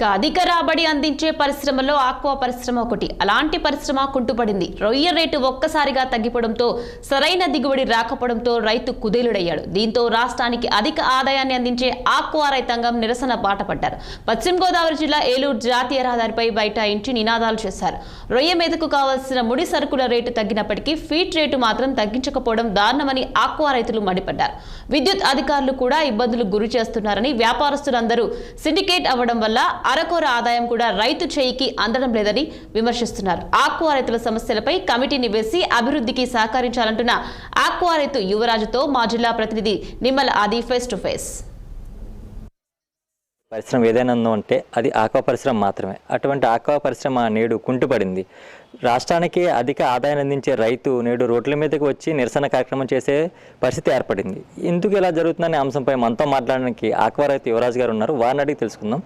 అధిక రాబడి అందించే పరిశ్రమలో ఆక్వా పరిశ్రమ ఒకటి. అలాంటి పరిశ్రమ కుంటుపడింది. రొయ్య రేటు ఒక్కసారిగా తగ్గిపోవడంతో సరైన దిగుబడి రాకపోవడంతో రైతు కుదేలుడయ్యాడు. దీంతో రాష్ట్రానికి అధిక ఆదాయాన్ని అందించే ఆక్వా రైతాంగం నిరసన బాట పడ్డారు. పశ్చిమ గోదావరి జిల్లా ఏలూరు జాతీయ రహదారిపై బైఠాయించి నినాదాలు చేశారు. రొయ్య మీదకు కావాల్సిన ముడి సరుకుల రేటు తగ్గినప్పటికీ ఫీడ్ రేటు మాత్రం తగ్గించకపోవడం దారుణమని ఆక్వా రైతులు మండిపడ్డారు. విద్యుత్ అధికారులు కూడా ఇబ్బందులు గురి చేస్తున్నారని, వ్యాపారస్తులందరూ సిండికేట్ అవ్వడం వల్ల అరకొర ఆదాయం కూడా రైతు చేయికి అందడం లేదని విమర్శిస్తున్నారు. ఆక్వా రైతుల సమస్యలపై కమిటీని వేసి అభివృద్ధికి సహకరించాలంటున్న ఆక్వా రైతు యువరాజుతో మా జిల్లా ప్రతినిధి నిమ్మల ఆది ఫేస్ టు ఫేస్. పరిశ్రమ ఏదైనా ఉందో అంటే అది ఆక్వా పరిశ్రమ మాత్రమే. అటువంటి ఆక్వా పరిశ్రమ నేడు కుంటుపడింది. రాష్ట్రానికి అధిక ఆదాయాన్ని అందించే రైతు నేడు రోడ్ల మీదకి వచ్చి నిరసన కార్యక్రమం చేసే పరిస్థితి ఏర్పడింది. ఎందుకు ఇలా జరుగుతుందనే అంశంపై మనతో మాట్లాడడానికి ఆక్వా రైతు యువరాజు గారు ఉన్నారు. వారిని అడిగి తెలుసుకుందాం.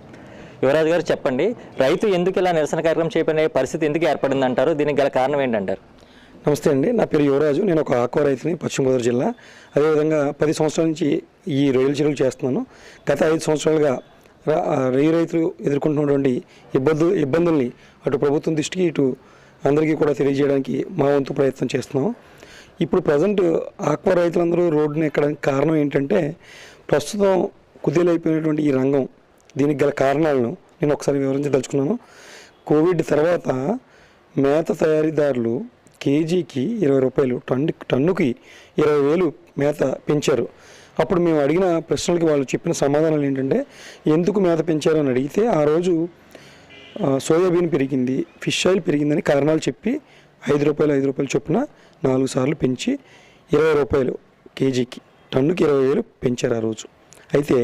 యువరాజు గారు, చెప్పండి, రైతు ఎందుకు ఇలా నిరసన కార్యక్రమం చేపట్టే పరిస్థితి ఎందుకు ఏర్పడింది అంటారు? దీనికి గల కారణం ఏంటంటారు? నమస్తే అండి, నా పేరు యువరాజు. నేను ఒక ఆక్వా రైతుని, పశ్చిమ గోదావరి జిల్లా. అదేవిధంగా 10 సంవత్సరాల నుంచి ఈ రొయ్యల చెరువులు చేస్తున్నాను. గత 5 సంవత్సరాలుగా రొయ్య రైతులు ఎదుర్కొంటున్నటువంటి ఇబ్బందుల్ని అటు ప్రభుత్వం దృష్టికి ఇటు అందరికీ కూడా తెలియజేయడానికి మా వంతు ప్రయత్నం చేస్తున్నాం. ఇప్పుడు ప్రజెంట్ ఆక్వా రైతులందరూ రోడ్డుని ఎక్కడానికి కారణం ఏంటంటే, ప్రస్తుతం కుదేలైపోయినటువంటి ఈ రంగం, దీనికి గల కారణాలను నేను ఒకసారి వివరించదలుచుకున్నాను. కోవిడ్ తర్వాత మేత తయారీదారులు కేజీకి 20 రూపాయలు, టన్నుకి 20,000 మేత పెంచారు. అప్పుడు మేము అడిగిన ప్రశ్నలకి వాళ్ళు చెప్పిన సమాధానాలు ఏంటంటే, ఎందుకు మేత పెంచారు అని అడిగితే, ఆ రోజు సోయాబీన్ పెరిగింది, ఫిష్ ఆయిల్ పెరిగిందని కారణాలు చెప్పి 5 రూపాయలు చొప్పున 4 సార్లు పెంచి 20 రూపాయలు కేజీకి, టన్నుకి 20,000 పెంచారు ఆ రోజు. అయితే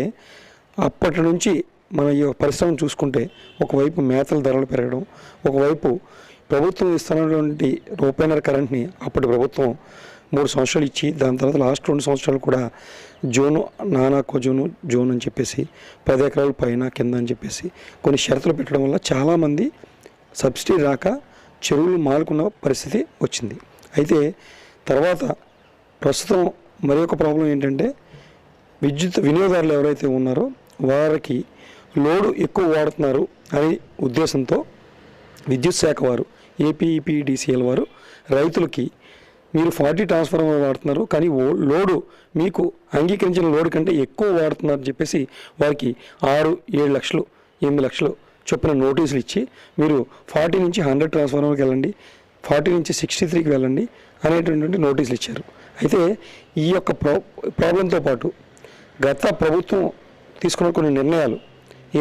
అప్పటి నుంచి మన ఈ పరిశ్రమను చూసుకుంటే, ఒకవైపు మేతల ధరలు పెరగడం, ఒకవైపు ప్రభుత్వం ఇస్తున్నటువంటి రూపాయిన్నర కరెంట్ని అప్పటి ప్రభుత్వం 3 సంవత్సరాలు ఇచ్చి, దాని తర్వాత లాస్ట్ 2 సంవత్సరాలు కూడా నానాకో జోన్ అని చెప్పేసి 10 ఎకరాల పైన కింద అని చెప్పేసి కొన్ని షరతులు పెట్టడం వల్ల చాలామంది సబ్సిడీ రాక చెరువులు మాలుకున్న పరిస్థితి వచ్చింది. అయితే తర్వాత ప్రస్తుతం మరి ఒక ప్రాబ్లం ఏంటంటే, విద్యుత్ వినియోగదారులు ఎవరైతే ఉన్నారో వారికి లోడు ఎక్కువ వాడుతున్నారు అనే ఉద్దేశంతో విద్యుత్ శాఖ వారు, ఏపీఈపీడీసీఎల్ వారు రైతులకి మీరు 40 ట్రాన్స్ఫార్మర్ వాడుతున్నారు, కానీ లోడు మీకు అంగీకరించిన లోడు కంటే ఎక్కువ వాడుతున్నారని చెప్పేసి వారికి 6-7 లక్షలు 8 లక్షలు చొప్పున నోటీసులు ఇచ్చి, మీరు 40 నుంచి 100 ట్రాన్స్ఫార్మర్కి వెళ్ళండి, 40 నుంచి 63కి వెళ్ళండి అనేటటువంటి నోటీసులు ఇచ్చారు. అయితే ఈ యొక్క ప్రాబ్లంతో పాటు గత ప్రభుత్వం తీసుకున్న కొన్ని నిర్ణయాలు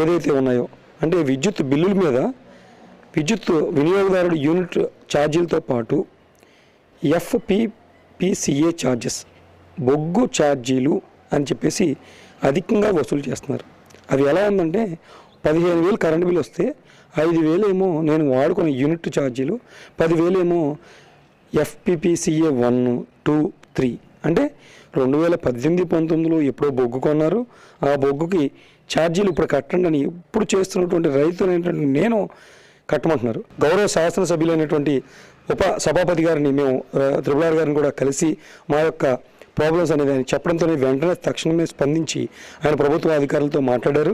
ఏదైతే ఉన్నాయో, అంటే విద్యుత్ బిల్లుల మీద విద్యుత్ వినియోగదారుడు యూనిట్ ఛార్జీలతో పాటు FPPCA ఛార్జెస్, బొగ్గు ఛార్జీలు అని చెప్పేసి అధికంగా వసూలు చేస్తున్నారు. అవి ఎలా ఉందంటే, 15,000 కరెంట్ బిల్ వస్తే 5,000 ఏమో నేను వాడుకునే యూనిట్ ఛార్జీలు, 10,000 ఏమో FPPCA 1, 2, 3. అంటే 2018-19లో ఎప్పుడో బొగ్గు కొన్నారు, ఆ బొగ్గుకి ఛార్జీలు ఇప్పుడు కట్టండి అని ఇప్పుడు చేస్తున్నటువంటి రైతులు ఏంటంటే నేను కట్టమంటున్నారు. గౌరవ శాసనసభ్యులైనటువంటి ఉప సభాపతి గారిని మేము త్రిపులార్ గారిని కూడా కలిసి మా యొక్క ప్రాబ్లమ్స్ అనేది ఆయన చెప్పడంతోనే వెంటనే తక్షణమే స్పందించి ఆయన ప్రభుత్వ అధికారులతో మాట్లాడారు.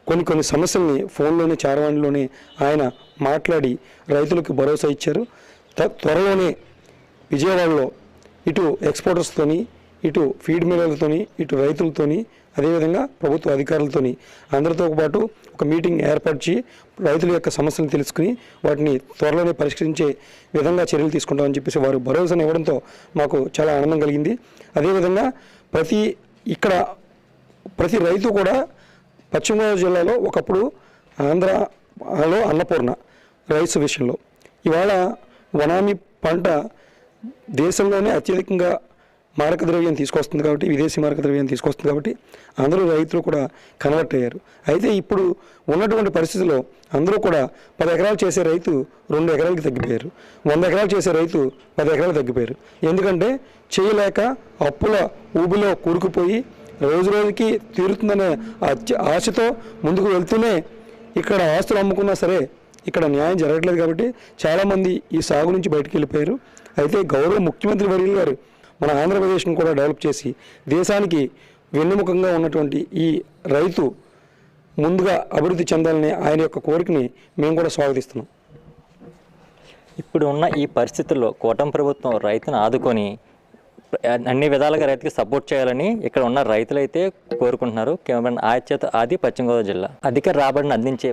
కొన్ని సమస్యల్ని ఫోన్లోనే చారవాణిలోనే ఆయన మాట్లాడి రైతులకు భరోసా ఇచ్చారు. త్వరలోనే విజయవాడలో ఇటు ఎక్స్పోర్టర్స్తోని, ఇటు ఫీడ్ మిల్లర్లతోని, ఇటు రైతులతోని, అదేవిధంగా ప్రభుత్వ అధికారులతోని అందరితో పాటు ఒక మీటింగ్ ఏర్పరిచి రైతుల యొక్క సమస్యలను తెలుసుకుని వాటిని త్వరలోనే పరిష్కరించే విధంగా చర్యలు తీసుకుంటామని చెప్పేసి వారు భరోసాను ఇవ్వడంతో మాకు చాలా ఆనందం కలిగింది. అదేవిధంగా ప్రతి రైతు కూడా పశ్చిమ గోదావరి జిల్లాలో ఒకప్పుడు ఆంధ్రాలో అన్నపూర్ణ రైస్ విషయంలో, ఇవాళ వనామి పంట దేశంలోనే అత్యధికంగా మారక ద్రవ్యం తీసుకొస్తుంది కాబట్టి, విదేశీ మారక ద్రవ్యం తీసుకొస్తుంది కాబట్టి అందరూ రైతులు కూడా కన్వర్ట్ అయ్యారు. అయితే ఇప్పుడు ఉన్నటువంటి పరిస్థితుల్లో అందరూ కూడా 10 ఎకరాలు చేసే రైతు 2 ఎకరాలకి తగ్గిపోయారు, 100 ఎకరాలు చేసే రైతు 10 ఎకరాలు తగ్గిపోయారు. ఎందుకంటే చేయలేక అప్పుల ఊబిలో కూరుకుపోయి రోజుకి తీరుతుందనే ఆశతో ముందుకు వెళ్తూనే ఇక్కడ ఆస్తులు అమ్ముకున్నా సరే ఇక్కడ న్యాయం జరగట్లేదు కాబట్టి చాలామంది ఈ సాగు నుంచి బయటకు వెళ్ళిపోయారు. అయితే గౌరవ ముఖ్యమంత్రి వర్యులు గారు మన ఆంధ్రప్రదేశ్ను కూడా డెవలప్ చేసి దేశానికి వెన్నెముకంగా ఉన్నటువంటి ఈ రైతు ముందుగా అభివృద్ధి చెందాలని ఆయన యొక్క కోరికని మేము కూడా స్వాగతిస్తున్నాం. ఇప్పుడు ఉన్న ఈ పరిస్థితుల్లో కూటమి ప్రభుత్వం రైతును ఆదుకొని అన్ని విధాలుగా రైతుకి సపోర్ట్ చేయాలని ఇక్కడ ఉన్న రైతులైతే కోరుకుంటున్నారు. కెమెరామెన్ ఆది, పశ్చిమ గోదావరి జిల్లా. అధిక రాబడిని అందించే